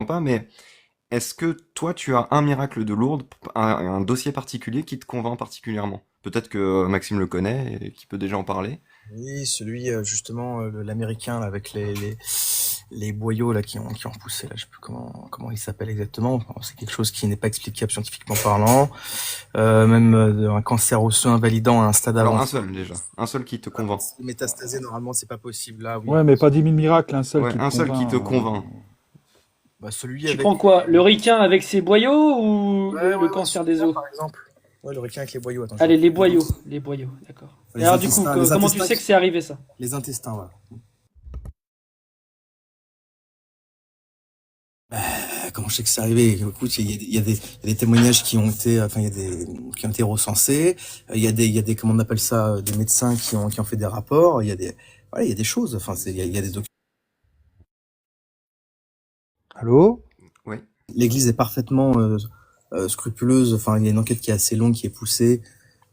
pas, mais est-ce que toi, tu as un miracle de Lourdes, un dossier particulier qui te convainc particulièrement? Peut-être que Maxime le connaît et qui peut déjà en parler. Oui, celui justement l'américain là, avec les boyaux là qui ont poussé là, je sais plus comment il s'appelle exactement. Enfin, c'est quelque chose qui n'est pas explicable scientifiquement parlant. Même un cancer osseux invalidant à un stade Alors, un avancé. seul déjà. Un seul qui te convainc. Métastasé normalement c'est pas possible là, oui. Ouais, mais pas 10 000 miracles, un seul Ouais, qui te un seul qui te convainc. convainc. Bah, celui Tu avec prends quoi? Le ricain avec ses boyaux ou le ouais, cancer des celui-là, os? par exemple. Ouais, le requin avec les boyaux. Attends, Allez, les boyaux. Les boyaux, d'accord. Et les alors, du coup, intestins, les comment tu intestins, sais que c'est arrivé ça? les intestins, voilà. Comment je sais que c'est arrivé? Écoute, il y a des témoignages qui ont été, enfin, qui ont été recensés. Il y a des, comment on appelle ça, des médecins qui ont fait des rapports. Voilà, il y a des choses. Enfin, il y a des documents. Allô? Oui. L'église est parfaitement scrupuleuse. Enfin, il y a une enquête qui est assez longue, qui est poussée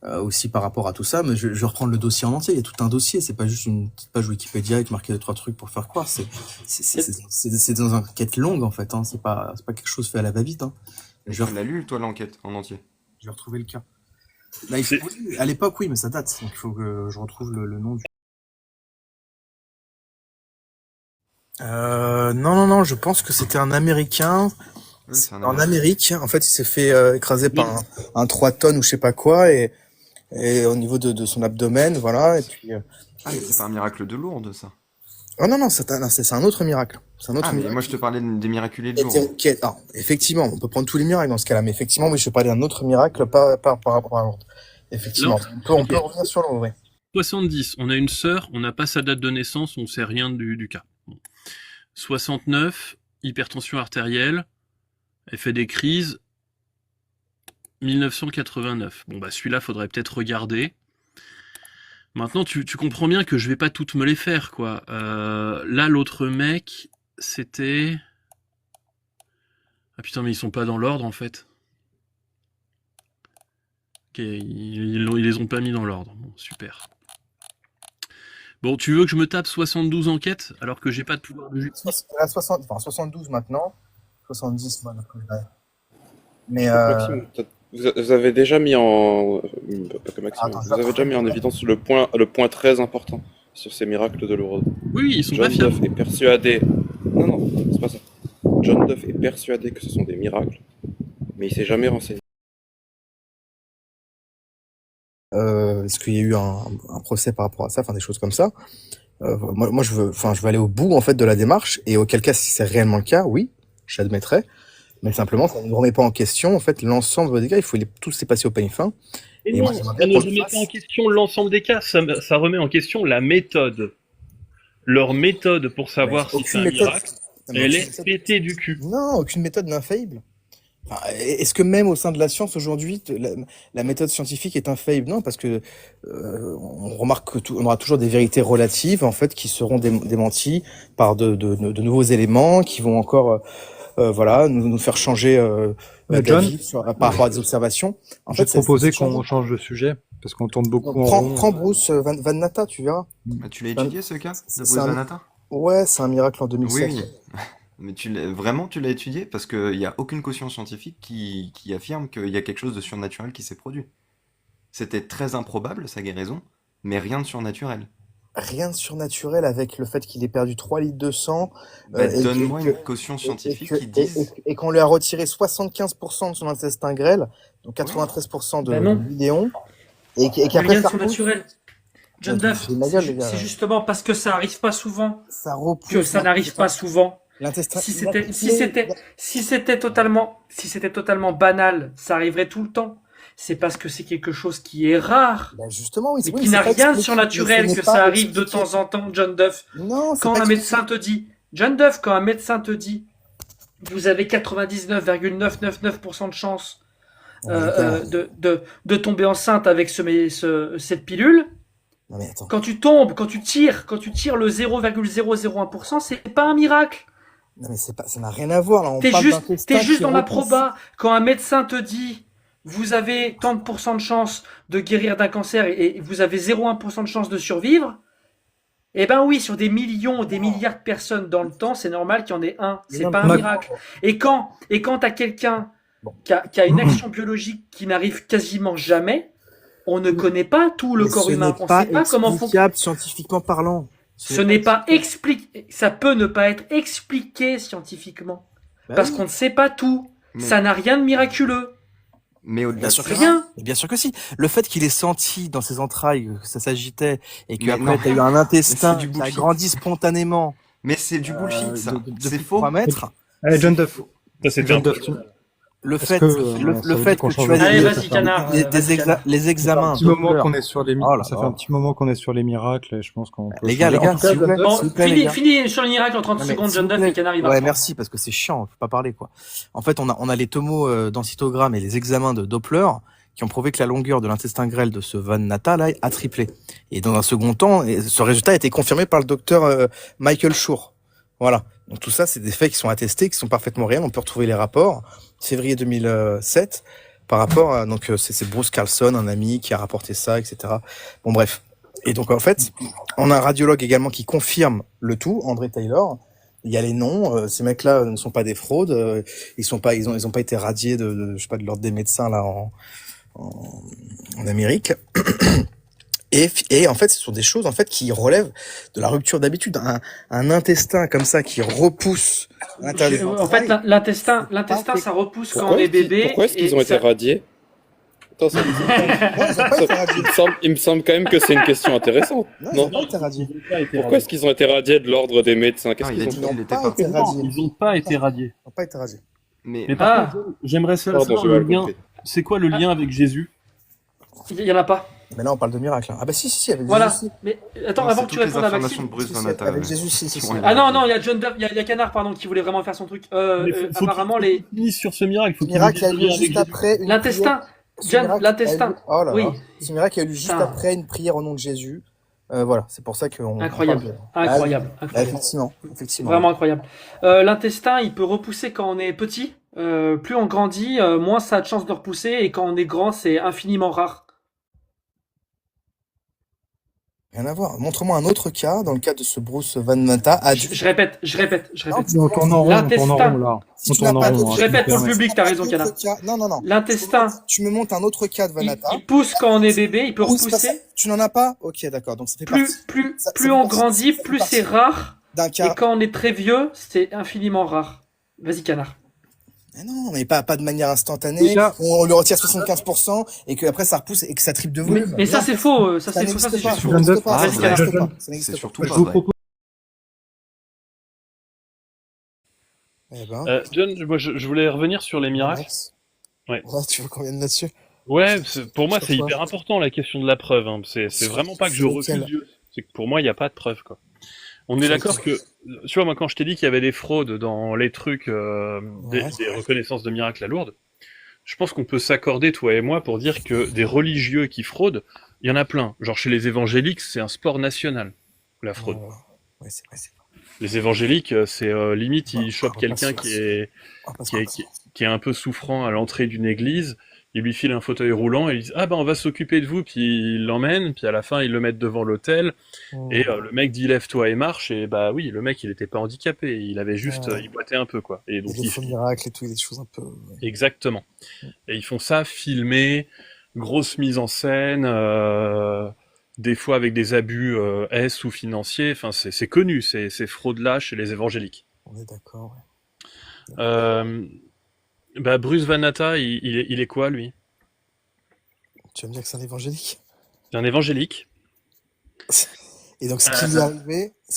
aussi par rapport à tout ça. Mais je vais reprendre le dossier en entier. Il y a tout un dossier. C'est pas juste une petite page Wikipédia avec marqué 2, 3 trucs pour faire croire. C'est dans une enquête longue en fait. Hein. C'est pas quelque chose fait à la va-vite. Hein. Et Je tu l'as lu, toi, l'enquête en entier? vais retrouver le cas. Là, oui, à l'époque, oui, mais ça date. Donc il faut que je retrouve le nom du. Non, je pense que c'était un Américain. Oui, c'est un En Américain. Amérique, en fait, il s'est fait écraser par un 3 tonnes ou je sais pas quoi, et au niveau de son abdomen, voilà, et puis... Ah, mais c'est pas un miracle de Lourdes, ça. Oh non, c'est un autre miracle. C'est un autre Ah, mais miracle. moi, je te parlais des miraculés de Lourdes. Alors, effectivement, on peut prendre tous les miracles dans ce cas-là, mais effectivement, oui, je parlais d'un autre miracle, pas par rapport à l'autre. Effectivement, on peut revenir sur l'autre, oui. 70, on a une sœur, on n'a pas sa date de naissance, on sait rien du cas. Bon. 69, hypertension artérielle, elle fait des crises. 1989. Bon bah celui-là, faudrait peut-être regarder. Maintenant, tu comprends bien que je vais pas toutes me les faire, quoi. Là, l'autre mec, c'était... Ah putain, mais ils sont pas dans l'ordre, en fait. Ok, ils les ont pas mis dans l'ordre. Bon, super. Bon, tu veux que je me tape 72 enquêtes alors que j'ai pas de pouvoir de justice? À 72 maintenant, 70 maintenant. Mais Maxime, vous avez déjà mis en... Pas que Maxime, attends, vous avez déjà mis en évidence le point très important sur ces miracles de Lourdes. Oui, ils sont pas John Duff fiables. est persuadé... Non, c'est pas ça. John Duff est persuadé que ce sont des miracles, mais il s'est jamais renseigné. est-ce qu'il y a eu un procès par rapport à ça, enfin des choses comme ça. Moi je veux aller au bout en fait de la démarche, et auquel cas, si c'est réellement le cas, oui, j'admettrai. Mais simplement, ça ne remet pas en question en fait l'ensemble des cas. Il faut tous les passer au peigne fin. Et Et non, moi, j'aimerais ça bien ne qu'on le remet fasse. pas en question l'ensemble des cas, ça remet en question la méthode. Leur méthode pour savoir si c'est Aucune un méthode. miracle, Non, mais elle aucune est méthode. pétée du cul. Non, aucune méthode n'est infaillible. Enfin, est-ce que même au sein de la science aujourd'hui, la méthode scientifique est infaillible? Non, parce que on remarque que on aura toujours des vérités relatives en fait qui seront démenties par de nouveaux éléments qui vont encore voilà nous faire changer John, d'avis par rapport à des observations. En je vais fait, te proposer c'est qu'on changeant. change de sujet, parce qu'on tourne beaucoup en Prends, rond. prends Bruce Van Natta, tu verras. Bah, tu l'as étudié, ce cas de C'est Bruce Banata? Ouais, c'est un miracle en Oui, 2007. oui. Mais vraiment, tu l'as étudié? Parce qu'il n'y a aucune caution scientifique qui affirme qu'il y a quelque chose de surnaturel qui s'est produit. C'était très improbable, sa guérison, mais rien de surnaturel. Rien de surnaturel avec le fait qu'il ait perdu 3 litres de sang Bah, et donne-moi une caution scientifique qui dise... et qu'on lui a retiré 75% de son intestin grêle, donc Ouais. 93% Ben non. de l'idéon, et Il n'y a qu'après rien de ça repousse. surnaturel. John Ouais, Duff, c'est ma gueule, les gars. c'est justement parce que ça arrive pas souvent Ça repousse. que ça n'arrive pas souvent. L'intestin. Si c'était totalement banal, ça arriverait tout le temps. C'est parce que c'est quelque chose qui est rare, Ben justement, oui, mais oui, qui c'est n'a pas rien de expliqué, surnaturel mais ce que n'est pas ça arrive de expliqué. temps en temps, John Duff. Non, c'est Quand pas un expliqué. médecin te dit, John Duff, quand un médecin te dit, vous avez 99,999% de chance Non, mais les gars, de tomber enceinte avec cette pilule. non mais attends. Quand tu tires le 0,001%, c'est pas un miracle. Non mais ça n'a rien à voir là. On T'es parle juste, d'intestin t'es juste qui dans la repousse. proba. Quand un médecin te dit, vous avez tant de pourcents de chance de guérir d'un cancer et vous avez 0,1% de chance de survivre, Eh ben oui, sur des millions, des milliards de personnes dans le temps, c'est normal qu'il y en ait un. Mais C'est non, pas mais un on a- miracle. Et quand t'as quelqu'un Bon. qui a une action biologique qui n'arrive quasiment jamais, on ne connaît pas tout le Mais corps ce humain. n'est On pas sait pas comment fonctionne. explicable scientifiquement parlant. Ce n'est pas expliqué. Ça peut ne pas être expliqué scientifiquement. Bah Parce oui. qu'on ne sait pas tout. Mais, Ça n'a rien de miraculeux. mais au-delà Bien de sûr que ça, Rien. Mais bien sûr que si. Le fait qu'il ait senti dans ses entrailles que ça s'agitait et Mais qu'après non. t'as eu un intestin C'est du qui a bullshit. grandi spontanément mais c'est du bullshit, ça. de C'est plus de faux. 3 mètres, Allez, John Duff. Ça, c'est John un peu- Duff, le Est-ce fait, que, le ça veut fait dire qu'on que tu change as de Allez, sujet, des, ça vas-y, fait un- canard. des, Vas-y, les canard. examens petit moment Doppler. qu'on est sur les Oh là ça fait là. un petit moment qu'on est sur les miracles et je pense qu'on peut Les gars, changer. En tout cas, s'il vous plaît, Bon, s'il vous plaît, les gars. fini sur le miracle en 30 Non, mais secondes, s'il John vous Duff plaît. et Canard, il va Ouais, reprendre. merci, parce que c'est chiant, on peut pas parler, quoi. En fait, on a les tomos densitogrammes et les examens de Doppler qui ont prouvé que la longueur de l'intestin grêle de ce Van Natta, là, a triplé. Et dans un second temps, ce résultat a été confirmé par le docteur Michael Schur. Voilà. Donc tout ça, c'est des faits qui sont attestés, qui sont parfaitement réels. On peut retrouver les rapports. Février 2007, par rapport à, donc, c'est Bruce Carlson, un ami, qui a rapporté ça, etc. Bon, bref. Et donc, en fait, on a un radiologue également qui confirme le tout, André Taylor. Il y a les noms, ces mecs-là ne sont pas des fraudes, ils ont pas été radiés je sais pas, de l'ordre des médecins, là, en Amérique. Et en fait, ce sont des choses en fait qui relèvent de la rupture d'habitude. Un intestin comme ça qui repousse à l'intérieur des En fait, entrailles. l'intestin, ça repousse quand on est bébé. Pourquoi est-ce qu'ils et ont été ça- radiés? Attends, Non, ils ont pas été radiés. il me semble quand même que c'est une question intéressante. Non, ils Non. ont pas été radiés. Pourquoi est-ce qu'ils ont été radiés de l'ordre des médecins? Qu'est-ce Non, il a qu'ils dit ont qu'il Ils l'était n'ont pas. pas été radiés. Ils n'ont pas été radiés. Ils n'ont pas été radiés. Mais Mais par Ah. contre, j'aimerais Pardon, savoir j'ai le mal lien. compris. C'est quoi le lien avec Jésus? Il y en a pas. Mais là, on parle de miracle. Hein. Ah bah si, avec Voilà. Jésus. Mais attends, non, avant c'est que tu toutes les répondes à informations Maxime. de Bruce Si, Van si, Natta. avec Jésus, si. Ouais. Ah non, il y a John Duff, il y a Canard, pardon, qui voulait vraiment faire son truc. Mais faut Apparemment, qu'il finisse sur ce miracle. Faut Ce qu'il miracle a nous eu dise lieu le lien juste avec Jésus. après une l'intestin. prière. Ce John, miracle l'intestin. a eu- Oh là Oui. là. Ce miracle a eu lieu juste Putain. après une prière au nom de Jésus. Voilà, c'est pour ça qu'on... Incroyable. on parle de- Incroyable. Ah, Incroyable. effectivement. Vraiment incroyable. L'intestin, il peut repousser quand on est petit. Plus on grandit, moins ça a de chances de repousser. Et quand on est grand, c'est infiniment rare. Rien à voir. Montre-moi un autre cas, dans le cas de ce Bruce Van Natta. Je répète. Non, On tourne en rond, L'intestin. là. Si On tu n'as tourne en pas rond. d'autre- hein, Je répète je me pour le permets. public, t'as raison, Un Canard. autre cas- Non. L'intestin, Tu me montres un autre cas de Van Natta. il pousse quand on est bébé, il peut Oui, c'est pas ça. repousser. Tu n'en as pas? Ok, d'accord. Donc ça fait partie Plus Ça on fait grandit, partie- plus ça fait c'est rare. d'un Et cas. quand on est très vieux, c'est infiniment rare. Vas-y, Canard. Mais non, mais pas de manière instantanée. Déjà- On lui retire 75% et que après ça repousse et que ça triple de volume. Mais ça, Non, c'est faux. Ça, c'est faux. n'existe Ça, c'est pas. juste Ça faux. n'existe pas. Ah, Ça vas-y, n'existe Canard. pas. Ça n'existe C'est pas. surtout Je pas vous vrai. propose. Eh ben, John, moi, je voulais revenir sur les miracles. Max. Ouais. Tu veux qu'on vienne là-dessus? Ouais, pour moi, Sur c'est quoi? hyper important la question de la preuve. Hein. C'est Sur- vraiment pas que je sur refuse lequel? Dieu. C'est que pour moi, il n'y a pas de preuve, quoi. On est Sur d'accord lequel? que, tu vois, moi, quand je t'ai dit qu'il y avait des fraudes dans les trucs, Ouais. des reconnaissances de miracles à Lourdes, je pense qu'on peut s'accorder, toi et moi, pour dire que des religieux qui fraudent, il y en a plein. Genre chez les évangéliques, c'est un sport national, la fraude. Ouais, c'est vrai, c'est vrai. Les évangéliques, c'est limite, ils chopent quelqu'un qui est On va pas se qui est, mentir. qui est un peu souffrant à l'entrée d'une église, ils lui filent un fauteuil roulant et ils disent ah ben on va s'occuper de vous, puis ils l'emmènent, puis à la fin ils le mettent devant l'autel et le mec dit lève-toi et marche, et bah oui, le mec il était pas handicapé, il avait juste Ouais. il boitait un peu quoi, et Il y donc a des il faux miracles et tout, il y a des choses un peu... exactement, et ils font ça filmé, grosse mise en scène, des fois avec des abus S ou financiers, enfin c'est connu ces fraudes là chez les évangéliques. On est d'accord, ouais. Bah Bruce Van Natta, il est quoi lui? Tu vas me dire que c'est un évangélique? C'est un évangélique. Et donc, ce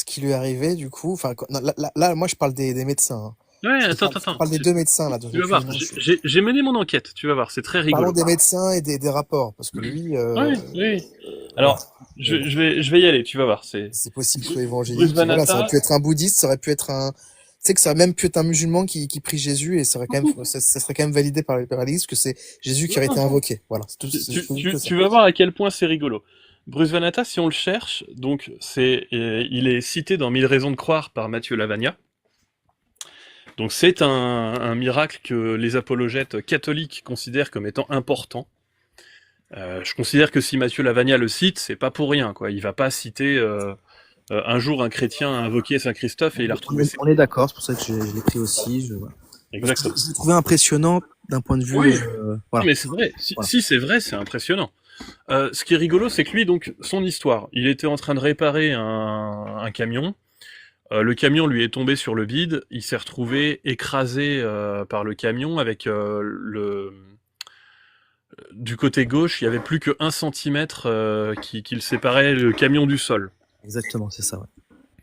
qui lui est arrivé, du coup, enfin, non, là, moi, je parle des médecins. Hein. Ouais, Je attends. parle des deux médecins, là. Tu vas voir, j'ai mené mon enquête, tu vas voir, c'est très rigolo. Parlons des médecins et des rapports, parce que lui, Oui. Alors, je vais y aller, tu vas voir, c'est possible qu'il soit évangélique. Bruce Van Voilà, ça Natta. aurait pu être un bouddhiste, ça aurait pu être un... Tu sais que ça aurait même pu être un musulman qui prie Jésus et ça, aurait quand même, ça serait quand même validé par l'Église que c'est Jésus qui aurait été invoqué. Voilà. C'est tout, Tu vas voir à quel point c'est rigolo. Bruce Van Natta, si on le cherche, donc il est cité dans 1000 raisons de croire par Mathieu Lavagna. Donc c'est un miracle que les apologètes catholiques considèrent comme étant important. Je considère que si Mathieu Lavagna le cite, c'est pas pour rien, quoi. Il va pas citer Un jour, un chrétien a invoqué Saint Christophe et il a retrouvé ses... On est d'accord, c'est pour ça que je l'ai pris aussi. Voilà. Parce que Exactement. je l'ai trouvé impressionnant d'un point de vue. Oui. Voilà. Mais c'est vrai. Si, Voilà. si, c'est vrai, c'est impressionnant. Ce qui est rigolo, c'est que lui, donc, son histoire, il était en train de réparer un camion. Le camion lui est tombé sur le bide. Il s'est retrouvé écrasé par le camion avec du côté gauche, il y avait plus que 1 centimètre qui le séparait le camion du sol. Exactement, c'est ça. Ouais.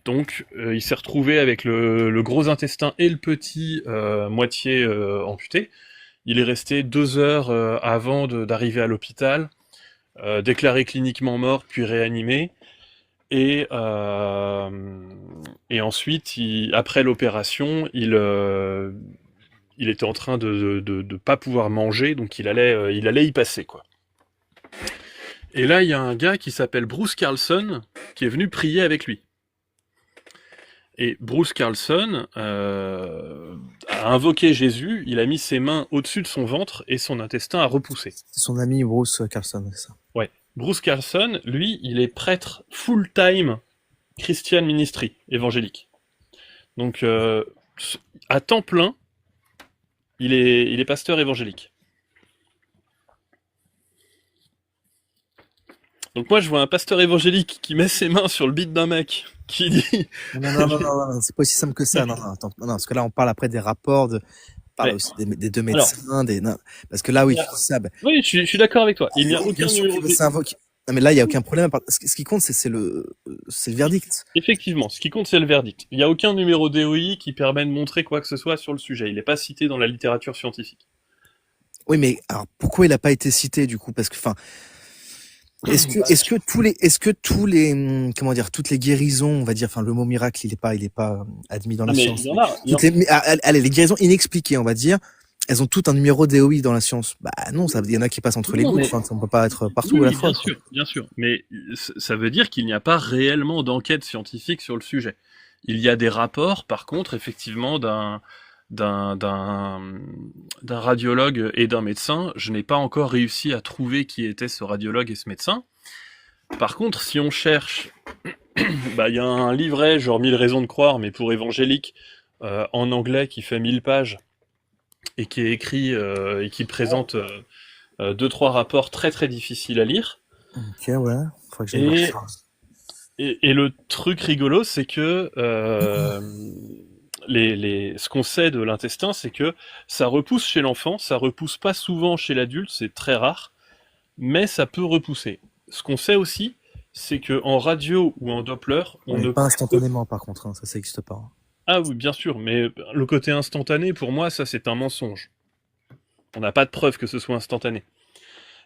Donc, il s'est retrouvé avec le gros intestin et le petit moitié amputé. Il est resté 2 heures avant d'arriver à l'hôpital, déclaré cliniquement mort, puis réanimé. Et ensuite, après l'opération, il était en train de pas pouvoir manger, donc il allait y passer, quoi. Et là, il y a un gars qui s'appelle Bruce Carlson qui est venu prier avec lui. Et Bruce Carlson a invoqué Jésus, il a mis ses mains au-dessus de son ventre et son intestin a repoussé. C'est son ami Bruce Carlson, c'est ça. Ouais. Bruce Carlson, lui, il est prêtre full-time Christian Ministry évangélique. Donc, à temps plein, il est pasteur évangélique. Donc moi, je vois un pasteur évangélique qui met ses mains sur le bide d'un mec, qui dit... Non, c'est pas aussi simple que ça. Non, attends, non, parce que là, on parle après des rapports, on parle aussi des 2 médecins, non, parce que là, oui, ça, ben, Oui, je suis d'accord avec toi. Il n'y a aucun numéro de... Non, mais là, il n'y a aucun problème. Ce qui compte, c'est le verdict. Effectivement, ce qui compte, c'est le verdict. Il n'y a aucun numéro DOI qui permet de montrer quoi que ce soit sur le sujet. Il n'est pas cité dans la littérature scientifique. Oui, mais alors pourquoi il n'a pas été cité du coup? Parce que, enfin, est-ce que tous les comment dire, toutes les guérisons, on va dire, enfin, le mot miracle, il est pas admis dans la science. Allez, les guérisons inexpliquées, on va dire, elles ont toutes un numéro DOI dans la science. Bah non, il y en a qui passent entre les gouttes. Enfin, on peut pas être partout à la fois. Bien sûr. Mais ça veut dire qu'il n'y a pas réellement d'enquête scientifique sur le sujet. Il y a des rapports, par contre, effectivement, d'un radiologue et d'un médecin. Je n'ai pas encore réussi à trouver qui était ce radiologue et ce médecin. Par contre, si on cherche, il y a un livret, genre 1000 raisons de croire, mais pour évangélique, en anglais, qui fait 1000 pages, et qui est écrit, et qui présente 2-3 rapports très très difficiles à lire. Ok, ouais. Faudrait que j'aille voir ça. Et le truc rigolo, c'est que ce qu'on sait de l'intestin, c'est que ça repousse chez l'enfant, ça repousse pas souvent chez l'adulte, c'est très rare, mais ça peut repousser. Ce qu'on sait aussi, c'est que en radio ou en Doppler, on ne pas instantanément par contre, hein, ça n'existe pas. Ah oui, bien sûr, mais le côté instantané, pour moi, ça c'est un mensonge. On n'a pas de preuve que ce soit instantané.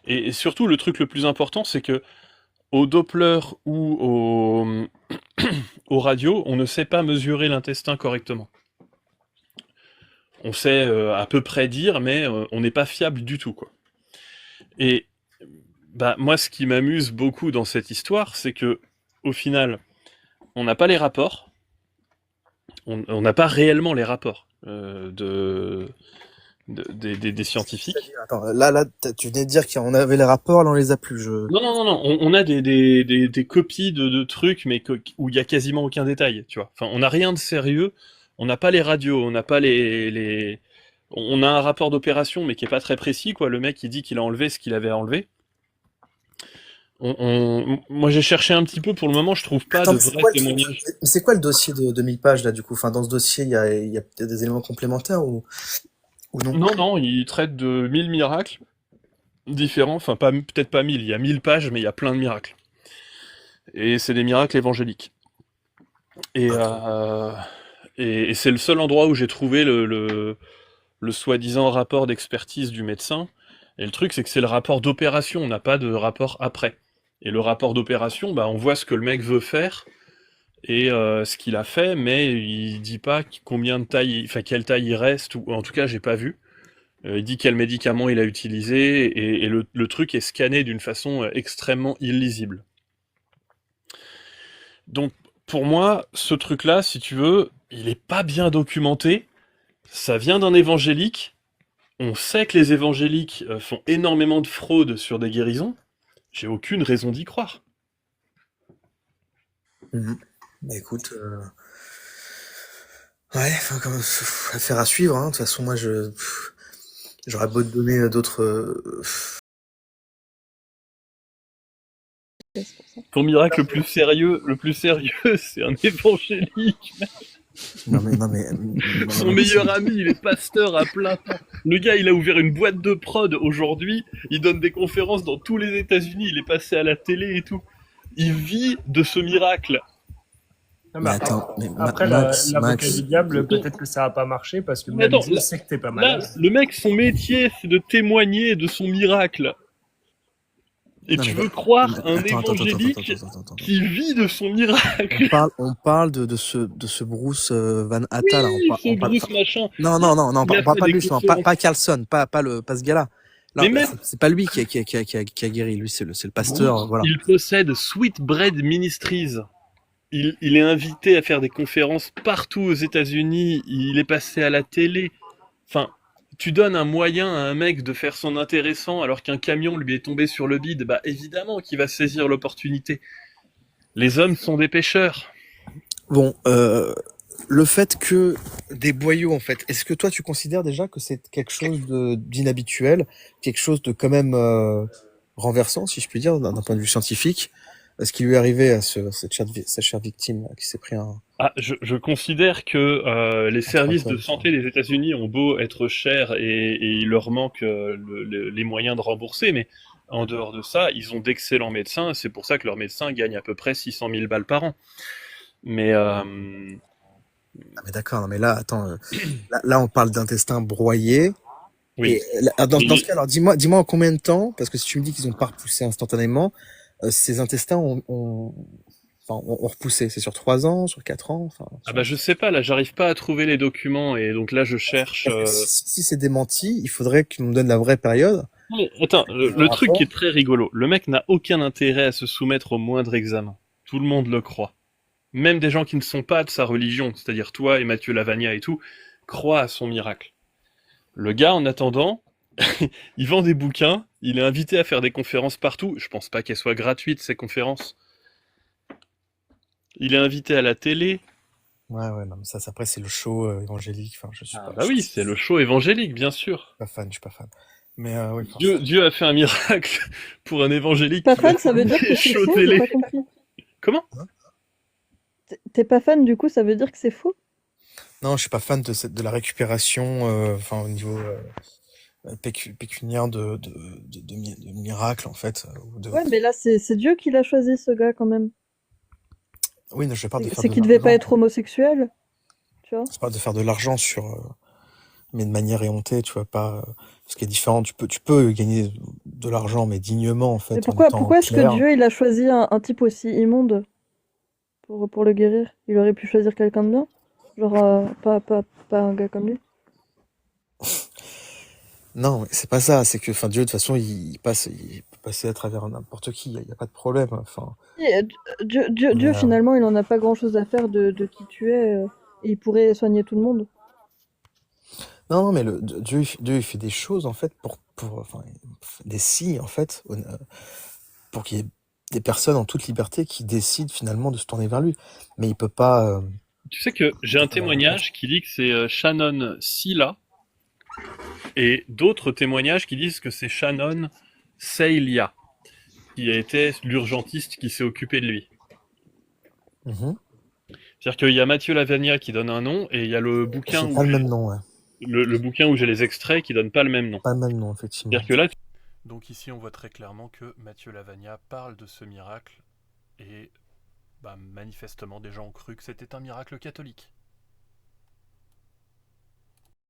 Et surtout, le truc le plus important, c'est que au Doppler ou au radio, on ne sait pas mesurer l'intestin correctement. On sait à peu près dire, mais on n'est pas fiable du tout, quoi. Et moi, ce qui m'amuse beaucoup dans cette histoire, c'est que au final, on n'a pas les rapports. On n'a pas réellement les rapports des scientifiques. Attends, là, tu venais de dire qu'on avait les rapports, là on les a plus. Non, on a des copies de trucs, mais où il y a quasiment aucun détail, tu vois. Enfin, on n'a rien de sérieux. On n'a pas les radios, on n'a pas on a un rapport d'opération, mais qui est pas très précis, quoi. Le mec, il dit qu'il a enlevé ce qu'il avait enlevé. Moi, j'ai cherché un petit peu, pour le moment, je trouve pas de vrais témoignages. C'est quoi le dossier de 1000 pages, là, du coup? Enfin, dans ce dossier, il y a peut-être des éléments complémentaires ou non? Non, il traite de 1000 miracles différents, enfin, peut-être pas 1000, il y a 1000 pages, mais il y a plein de miracles. Et c'est des miracles évangéliques. Et c'est le seul endroit où j'ai trouvé le soi-disant rapport d'expertise du médecin. Et le truc, c'est que c'est le rapport d'opération, on n'a pas de rapport après. Et le rapport d'opération, on voit ce que le mec veut faire et ce qu'il a fait, mais il dit pas combien de taille, enfin quelle taille il reste, ou en tout cas j'ai pas vu. Il dit quel médicament il a utilisé, et le truc est scanné d'une façon extrêmement illisible. Donc pour moi, ce truc-là, si tu veux, il est pas bien documenté. Ça vient d'un évangélique. On sait que les évangéliques font énormément de fraude sur des guérisons. J'ai aucune raison d'y croire. Bah écoute, ouais, enfin, affaire à suivre, hein. De toute façon, moi, j'aurais beau te donner d'autres. C'est pour ça. Ton miracle le plus sérieux, c'est un évangélique. Son meilleur ami, il est pasteur à plein temps. Le gars, il a ouvert une boîte de prod aujourd'hui. Il donne des conférences dans tous les États-Unis. Il est passé à la télé et tout. Il vit de ce miracle. Non, Mais attends, mais après, Max, l'avocat Max. du diable, peut-être que ça va pas marcher parce que Mais attends, Dieu sait que t'es pas Là, malade. le mec, son métier, c'est de témoigner de son miracle. Et Non, tu mais veux croire un attends. évangélique qui vit de son miracle? On parle de ce Bruce Van Hatta, là. Oui, ce Bruce machin. Non, Il on a parle fait pas de des lui, justement. conférences. Pas Carlson, pas ce gars-là. Mais Non, même- c'est pas lui qui a guéri. Lui, c'est le pasteur, voilà. Il possède Sweetbread Ministries. Il est invité à faire des conférences partout aux États-Unis. Il est passé à la télé. Enfin, tu donnes un moyen à un mec de faire son intéressant alors qu'un camion lui est tombé sur le bide, bah évidemment qu'il va saisir l'opportunité. Les hommes sont des pêcheurs. Bon, le fait que des boyaux, en fait, est-ce que toi, tu considères déjà que c'est quelque chose d'inhabituel, quelque chose de quand même renversant, si je puis dire, d'un point de vue scientifique? Ce qui lui est arrivé à cette chère victime là, qui s'est pris un... Ah, je considère que les services de santé des États-Unis ont beau être chers et il leur manque les moyens de rembourser, mais en dehors de ça, ils ont d'excellents médecins. C'est pour ça que leurs médecins gagnent à peu près 600 000 balles par an. Mais Ah, mais d'accord, non, mais là, attends, là, on parle d'intestin broyé. oui. Et dans ce cas, alors dis-moi en combien de temps, parce que si tu me dis qu'ils ont pas repoussé instantanément, ces intestins ont repoussé. C'est sur 3 ans, sur 4 ans, enfin. Ah bah je sais pas, là j'arrive pas à trouver les documents et donc là je cherche. Si c'est démenti, il faudrait que tu me donnes la vraie période. Mais attends, le truc qui est très rigolo, le mec n'a aucun intérêt à se soumettre au moindre examen. Tout le monde le croit. Même des gens qui ne sont pas de sa religion, c'est-à-dire toi et Mathieu Lavagna et tout, croient à son miracle. Le gars, en attendant, il vend des bouquins, il est invité à faire des conférences partout. Je pense pas qu'elles soient gratuites, ces conférences. Il est invité à la télé. Ouais, non, mais ça, après, c'est le show évangélique. Enfin, je suis Ah pas. bah oui, c'est le show évangélique, bien sûr. Je suis pas fan. Mais oui. Dieu a fait un miracle pour un évangélique. Pas qui va fan, ça veut dire que des c'est shows faux, télé. j'ai pas compris. Comment? T'es pas fan, du coup, ça veut dire que c'est faux? Non, je suis pas fan de la récupération, au niveau pécuniaire de miracles, en fait. Ouais, mais là, c'est Dieu qui l'a choisi, ce gars, quand même. Oui, non, je parle de faire C'est de qu'il devait pas l'argent. être homosexuel, tu vois. Je parle de faire de l'argent mais de manière éhontée, tu vois, pas. Ce qui est différent, tu peux gagner de l'argent, mais dignement, en fait. Mais en étant pourquoi est-ce que clair. Dieu, il a choisi un type aussi immonde pour le guérir? Il aurait pu choisir quelqu'un de bien? Genre, pas un gars comme lui. Non, mais c'est pas ça. C'est que, Dieu, de toute façon, il peut passer à travers n'importe qui. Il y a pas de problème. Enfin, Et, Dieu, finalement, il en a pas grand-chose à faire de qui tu es. Et il pourrait soigner tout le monde. non, mais Dieu, il fait des choses, en fait, enfin, des signes, en fait, pour qu'il y ait des personnes en toute liberté qui décident finalement de se tourner vers lui. Mais il peut pas. Tu sais que j'ai un témoignage qui dit que c'est Shannon Silla et d'autres témoignages qui disent que c'est Shannon Seilia qui a été l'urgentiste qui s'est occupé de lui. Mhm. C'est-à-dire qu'il y a Mathieu Lavagna qui donne un nom et il y a le bouquin C'est pas le même nom, ouais. le bouquin où j'ai les extraits qui donne pas le même nom. Pas le même nom, effectivement. C'est-à-dire que là, donc ici on voit très clairement que Mathieu Lavagna parle de ce miracle et manifestement des gens ont cru que c'était un miracle catholique.